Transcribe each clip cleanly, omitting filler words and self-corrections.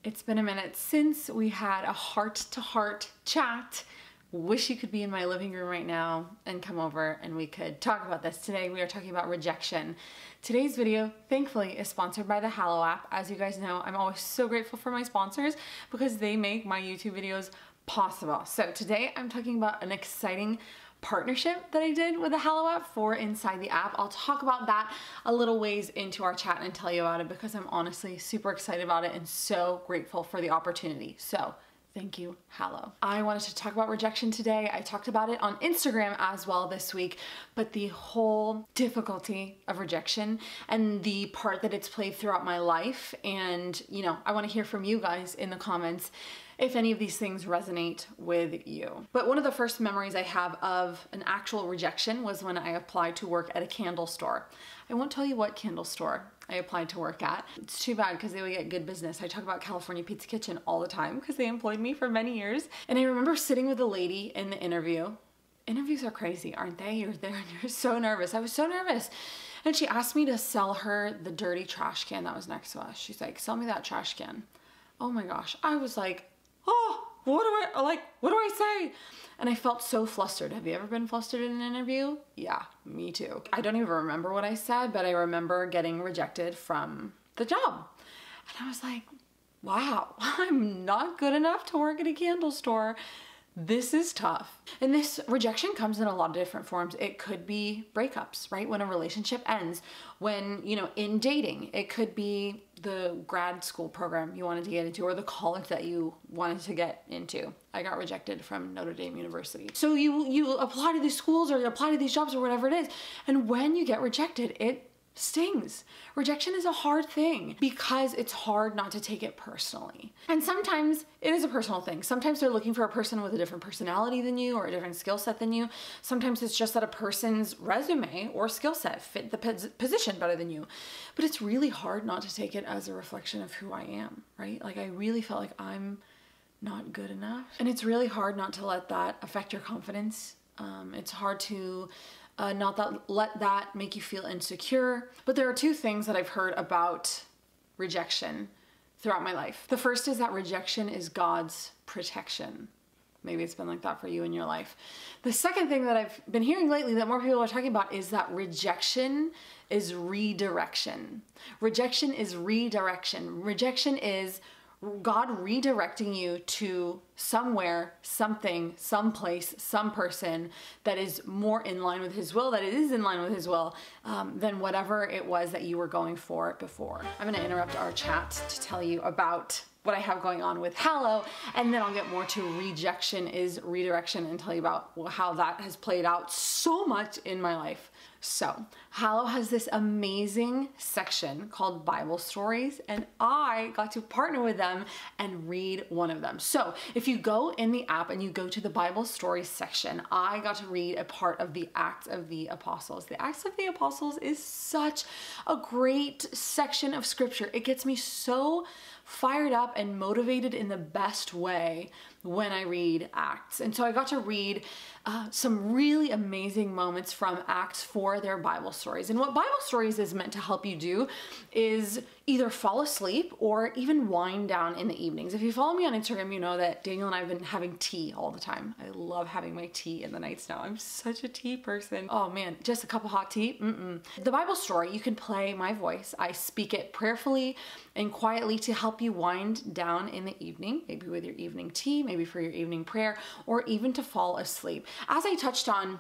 It's been a minute since we had a heart-to-heart chat. Wish you could be in my living room right now and come over and we could talk about this. Today we are talking about rejection. Today's video, thankfully, is sponsored by the Hallow app. As you guys know, I'm always so grateful for my sponsors because they make my YouTube videos possible. So today I'm talking about an exciting partnership that I did with the Hallow app for inside the app. I'll talk about that a little ways into our chat and tell you about it because I'm honestly super excited about it and so grateful for the opportunity. So thank you, Hallow. I wanted to talk about rejection today. I talked about it on Instagram as well this week, but the whole difficulty of rejection and the part that it's played throughout my life. And, you know, I want to hear from you guys in the comments if any of these things resonate with you. But one of the first memories I have of an actual rejection was when I applied to work at a candle store. I won't tell you what candle store I applied to work at. It's too bad because they would get good business. I talk about California Pizza Kitchen all the time because they employed me for many years. And I remember sitting with a lady in the interview. Interviews are crazy, aren't they? You're there and you're so nervous. I was so nervous. And she asked me to sell her the dirty trash can that was next to us. She's like, sell me that trash can. Oh my gosh. I was like, oh, what do I say? And I felt so flustered. Have you ever been flustered in an interview? Yeah, me too. I don't even remember what I said, but I remember getting rejected from the job. And I was like, wow, I'm not good enough to work at a candle store. This is tough. And this rejection comes in a lot of different forms. It could be breakups, right? When a relationship ends, when, you know, in dating, it could be the grad school program you wanted to get into or the college that you wanted to get into. I got rejected from Notre Dame University. So you apply to these schools or you apply to these jobs or whatever it is. And when you get rejected, it stings. Rejection is a hard thing because it's hard not to take it personally. And sometimes it is a personal thing. Sometimes they're looking for a person with a different personality than you or a different skill set than you. Sometimes it's just that a person's resume or skill set fit the position better than you. But it's really hard not to take it as a reflection of who I am, right? Like I really felt like I'm not good enough. And it's really hard not to let that affect your confidence. It's hard to let that make you feel insecure. But there are two things that I've heard about rejection throughout my life. The first is that rejection is God's protection. Maybe it's been like that for you in your life. The second thing that I've been hearing lately that more people are talking about is that rejection is redirection. Rejection is redirection. Rejection is God redirecting you to somewhere, something, someplace, some person that is more in line with His will, that it is in line with His will, than whatever it was that you were going for before. I'm gonna interrupt our chat to tell you about what I have going on with Hallow, and then I'll get more to rejection is redirection and tell you about how that has played out so much in my life. So, Hallow has this amazing section called Bible stories, and I got to partner with them and read one of them. So, if you go in the app and you go to the Bible stories section, I got to read a part of the Acts of the Apostles. The Acts of the Apostles is such a great section of scripture. It gets me so fired up and motivated in the best way when I read Acts. And so I got to read some really amazing moments from Acts for their Bible stories. And what Bible stories is meant to help you do is either fall asleep or even wind down in the evenings. If you follow me on Instagram, you know that Daniel and I have been having tea all the time. I love having my tea in the nights now. I'm such a tea person. Oh man, just a cup of hot tea? The Bible story, you can play my voice. I speak it prayerfully and quietly to help you wind down in the evening, maybe with your evening tea, maybe for your evening prayer, or even to fall asleep. As I touched on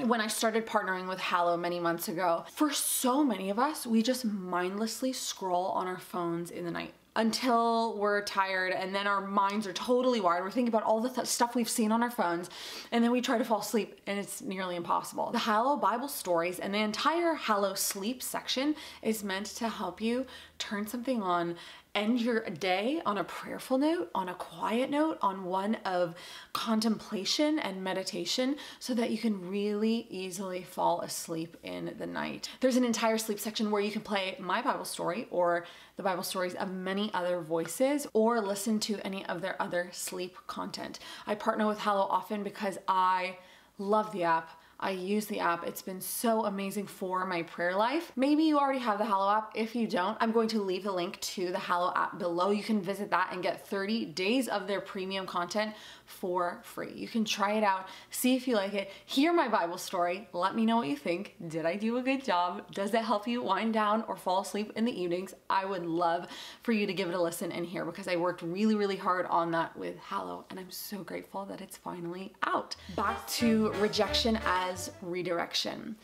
when I started partnering with Hallow many months ago, for so many of us, we just mindlessly scroll on our phones in the night until we're tired and then our minds are totally wired. We're thinking about all the stuff we've seen on our phones and then we try to fall asleep and it's nearly impossible. The Hallow Bible stories and the entire Hallow sleep section is meant to help you turn something on, end your day on a prayerful note, on a quiet note, on one of contemplation and meditation so that you can really easily fall asleep in the night. There's an entire sleep section where you can play my Bible story or the Bible stories of many other voices or listen to any of their other sleep content. I partner with Hallow often because I love the app. I use the app. It's been so amazing for my prayer life. Maybe you already have the Hallow app. If you don't, I'm going to leave the link to the Hallow app below. You can visit that and get 30 days of their premium content for free. You can try it out, see if you like it, hear my Bible story, let me know what you think. Did I do a good job? Does it help you wind down or fall asleep in the evenings? I would love for you to give it a listen and hear, because I worked really, really hard on that with Hallow, and I'm so grateful that it's finally out. Back to rejection as redirection.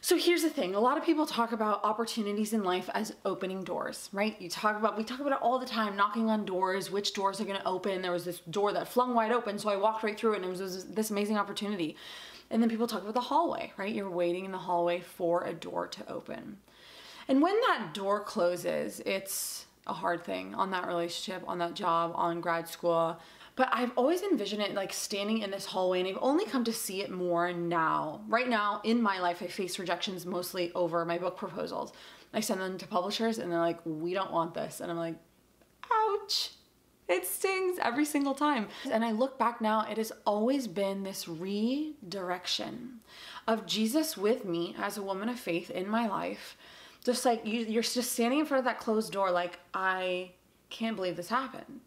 So here's the thing. A lot of people talk about opportunities in life as opening doors, right? We talk about it all the time, knocking on doors, which doors are going to open. There was this door that flung wide open, so I walked right through it, and it was this amazing opportunity. And then people talk about the hallway, right? You're waiting in the hallway for a door to open. And when that door closes, it's a hard thing on that relationship, on that job, on grad school. But I've always envisioned it like standing in this hallway, and I've only come to see it more now. Right now in my life, I face rejections mostly over my book proposals. I send them to publishers and they're like, we don't want this. And I'm like, ouch. It stings every single time. And I look back now, it has always been this redirection of Jesus with me as a woman of faith in my life. Just like you're just standing in front of that closed door like, I can't believe this happened.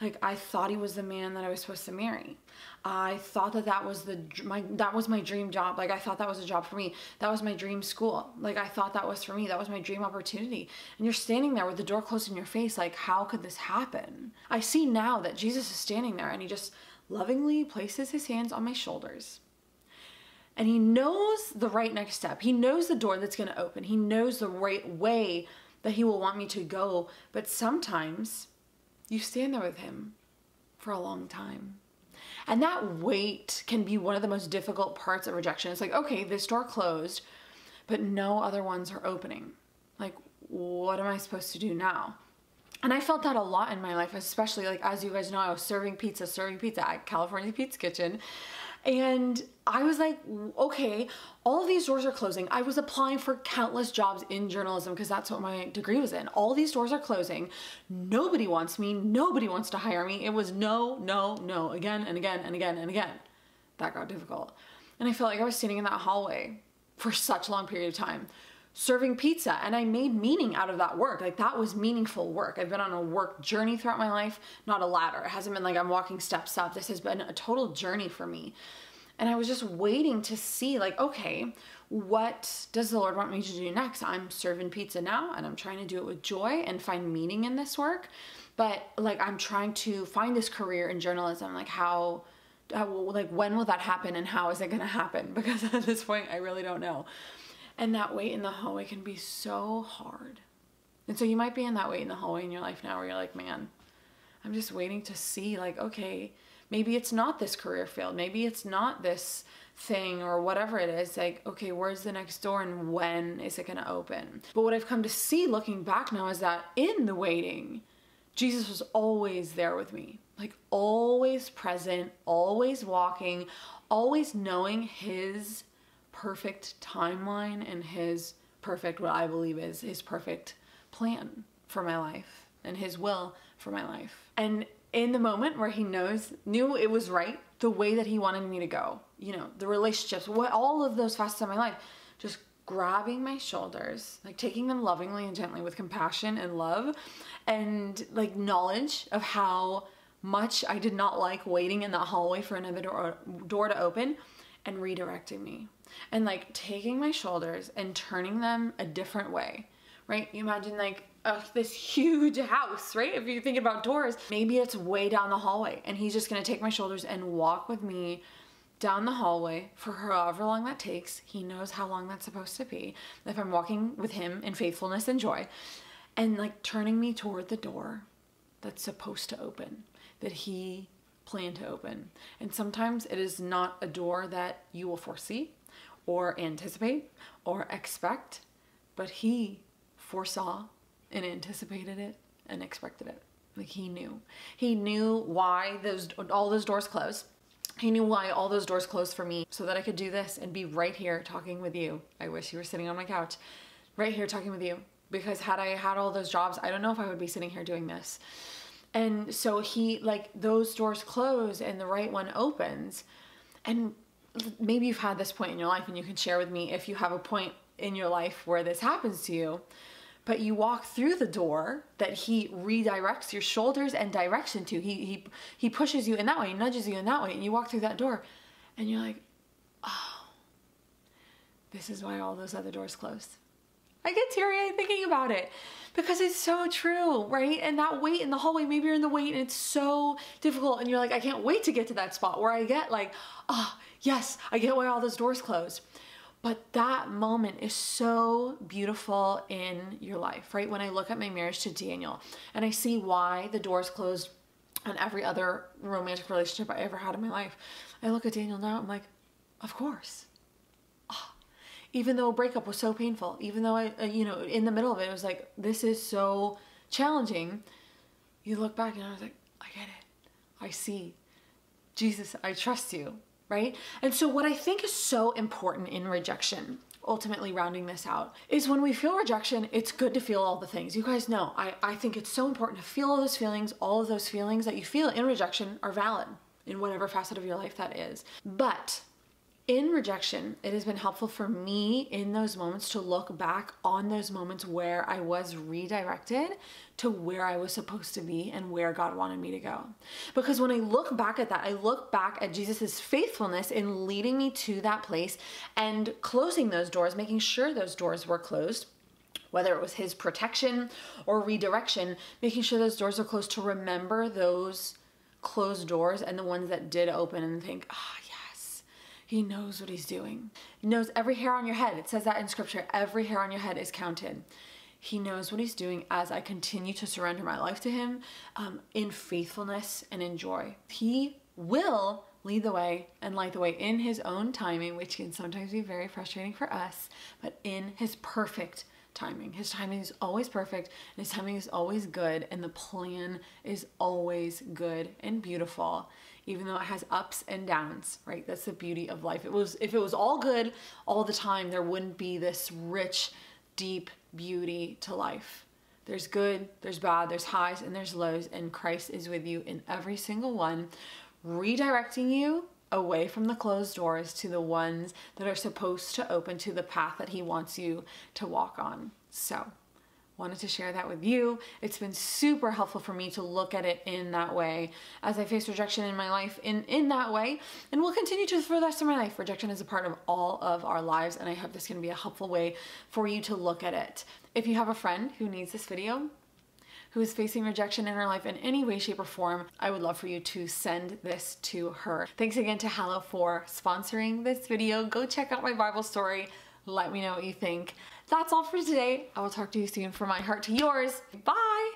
Like, I thought he was the man that I was supposed to marry. I thought that was my dream job. Like, I thought that was a job for me. That was my dream school. Like, I thought that was for me. That was my dream opportunity. And you're standing there with the door closed in your face. Like, how could this happen? I see now that Jesus is standing there, and he just lovingly places his hands on my shoulders. And he knows the right next step. He knows the door that's going to open. He knows the right way that he will want me to go. But sometimes you stand there with him for a long time. And that wait can be one of the most difficult parts of rejection. It's like, okay, this door closed, but no other ones are opening. Like, what am I supposed to do now? And I felt that a lot in my life, especially like, as you guys know, I was serving pizza at California Pizza Kitchen. And I was like, okay, all of these doors are closing. I was applying for countless jobs in journalism because that's what my degree was in. All these doors are closing. Nobody wants me. Nobody wants to hire me. It was no, no, no, again and again and again and again. That got difficult. And I felt like I was standing in that hallway for such a long period of time, serving pizza, and I made meaning out of that work. Like, that was meaningful work. I've been on a work journey throughout my life, not a ladder. It hasn't been like I'm walking steps up. This has been a total journey for me. And I was just waiting to see, like, okay, what does the Lord want me to do next? I'm serving pizza now, and I'm trying to do it with joy and find meaning in this work. But like, I'm trying to find this career in journalism. Like, like, when will that happen, and how is it going to happen? Because at this point, I really don't know. And that wait in the hallway can be so hard. And so you might be in that wait in the hallway in your life now where you're like, man, I'm just waiting to see, like, okay, maybe it's not this career field. Maybe it's not this thing or whatever it is. Like, okay, where's the next door and when is it going to open? But what I've come to see looking back now is that in the waiting, Jesus was always there with me. Like, always present, always walking, always knowing his perfect timeline and his perfect, what I believe is his perfect plan for my life and his will for my life. And in the moment where he knew it was right, the way that he wanted me to go, you know, the relationships, all of those facets of my life, just grabbing my shoulders, like taking them lovingly and gently with compassion and love, and like knowledge of how much I did not like waiting in that hallway for another door to open, and redirecting me. And like taking my shoulders and turning them a different way, right? You imagine like this huge house, right? If you're thinking about doors, maybe it's way down the hallway, and he's just gonna take my shoulders and walk with me down the hallway for however long that takes. He knows how long that's supposed to be. If I'm walking with him in faithfulness and joy, and like turning me toward the door that's supposed to open, that he planned to open. And sometimes it is not a door that you will foresee or anticipate or expect, but he foresaw and anticipated it and expected it. Like, he knew why all those doors closed. He knew why all those doors closed for me, so that I could do this and be right here talking with you. I wish you were sitting on my couch right here talking with you, because had I had all those jobs, I don't know if I would be sitting here doing this. And so those doors close and the right one opens. And maybe you've had this point in your life, and you can share with me if you have a point in your life where this happens to you, but you walk through the door that he redirects your shoulders and direction to. He pushes you in that way, he nudges you in that way, and you walk through that door and you're like, oh, this is why all those other doors closed. I get teary-eyed thinking about it because it's so true, right? And that wait in the hallway, maybe you're in the wait and it's so difficult and you're like, I can't wait to get to that spot where I get like, oh, yes, I get why all those doors closed. But that moment is so beautiful in your life, right? When I look at my marriage to Daniel and I see why the doors closed on every other romantic relationship I ever had in my life, I look at Daniel now, I'm like, of course. Oh, even though a breakup was so painful, even though in the middle of it, it was like, this is so challenging. You look back and I was like, I get it. I see. Jesus, I trust you. Right? And so what I think is so important in rejection, ultimately rounding this out, is when we feel rejection, it's good to feel all the things. You guys know, I think it's so important to feel all those feelings. All of those feelings that you feel in rejection are valid in whatever facet of your life that is. But in rejection, it has been helpful for me in those moments to look back on those moments where I was redirected to where I was supposed to be and where God wanted me to go. Because when I look back at that, I look back at Jesus's faithfulness in leading me to that place and closing those doors, making sure those doors were closed, whether it was his protection or redirection, making sure those doors are closed, to remember those closed doors and the ones that did open and think, ah, yes, he knows what he's doing. He knows every hair on your head. It says that in scripture, every hair on your head is counted. He knows what he's doing as I continue to surrender my life to him in faithfulness and in joy. He will lead the way and light the way in his own timing, which can sometimes be very frustrating for us, but in his perfect timing. His timing is always perfect, and his timing is always good, and the plan is always good and beautiful, even though it has ups and downs, right? That's the beauty of life. If it was all good all the time, there wouldn't be this rich, deep beauty to life. There's good, there's bad, there's highs, and there's lows, and Christ is with you in every single one, redirecting you away from the closed doors to the ones that are supposed to open to the path that he wants you to walk on. So, wanted to share that with you. It's been super helpful for me to look at it in that way as I face rejection in my life in that way, and will continue to for the rest of my life. Rejection is a part of all of our lives, and I hope this can be a helpful way for you to look at it. If you have a friend who needs this video, who is facing rejection in her life in any way, shape, or form, I would love for you to send this to her. Thanks again to Hallow for sponsoring this video. Go check out my Bible story. Let me know what you think. That's all for today. I will talk to you soon. From my heart to yours. Bye!